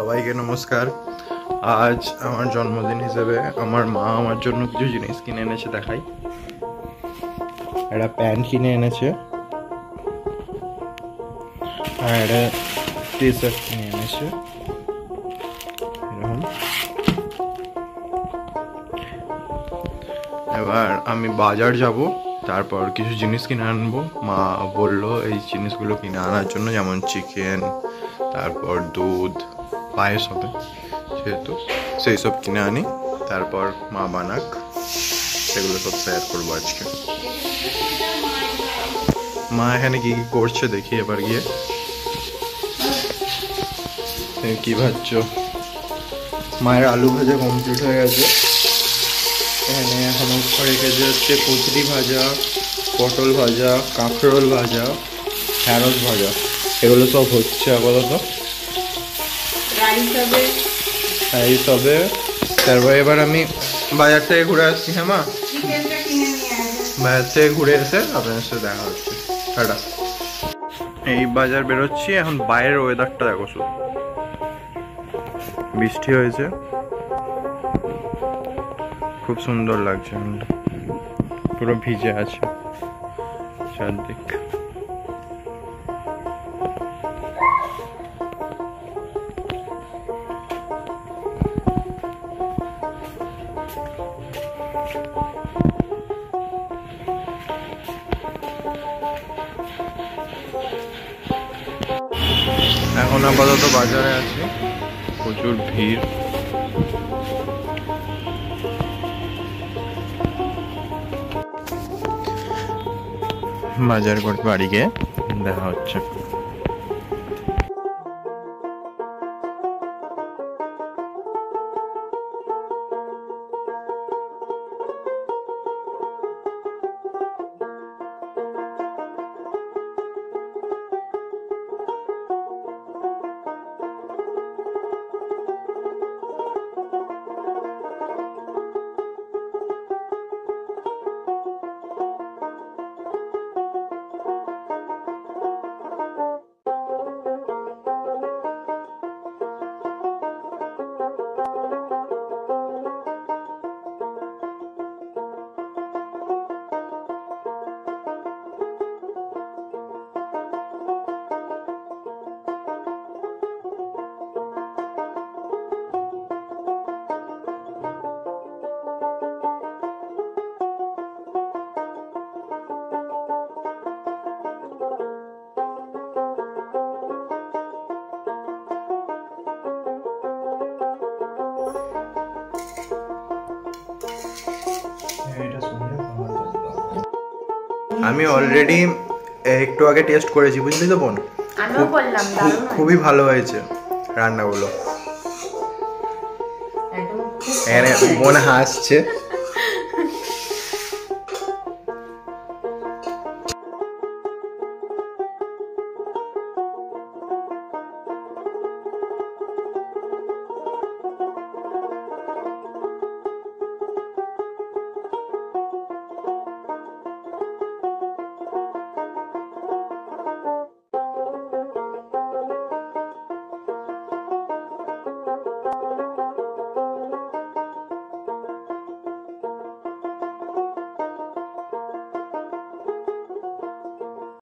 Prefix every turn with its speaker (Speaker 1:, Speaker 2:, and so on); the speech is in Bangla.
Speaker 1: সবাইকে নমস্কার। আজ আমার জন্মদিন হিসেবে আমার মা আমার জন্য কিছু জিনিস কিনে এনেছে, দেখাই। একটা প্যান্ট কিনে এনেছে আর একটা টি শার্ট কিনে এনেছে এরকম। এবার আমি বাজার যাব, তারপর কিছু জিনিস কিনে আনবো। মা বললো এই জিনিসগুলো কিনে আনার জন্য, যেমন চিকেন, তারপর দুধ, পায়েস হবে, সেহেতু সেই সব কিনে আনি, তারপর মা বানাক, সেগুলো সব শেয়ার করবো আজকে। মা এখানে কি কি করছে দেখি এবার গিয়ে। কি ভাজছো? মায়ের আলু ভাজা কমপ্লিট হয়ে গেছে। এখানে এখন রেখেছে হচ্ছে কুচরি ভাজা, পটল ভাজা, কাঁকরোল ভাজা, ঢ্যাঁড়স ভাজা, এগুলো সব হচ্ছে আপাতত। এই সবে তারপর এবার আমি বাজার থেকে ঘুরে আসছি। হ্যাঁ মা, বাজার থেকে ঘুরে এসে আপনার সাথে দেখা হচ্ছে। টাটা। এই বাজার বেরোচ্ছি এখন। বাইরের ওয়েদারটা দেখো, শুধু বৃষ্টি হয়েছে, খুব সুন্দর লাগছে, পুরো ভিজে আছে চারদিক। এখন আপাতত বাজারে আছি, প্রচুর ভিড়। বাজার করে বাড়ি গিয়ে দেখা হচ্ছে। আমি অলরেডি একটু আগে টেস্ট করেছি, বুঝলি তো বোন, খুবই ভালো হয়েছে রান্নাগুলো। বোন হাসছে।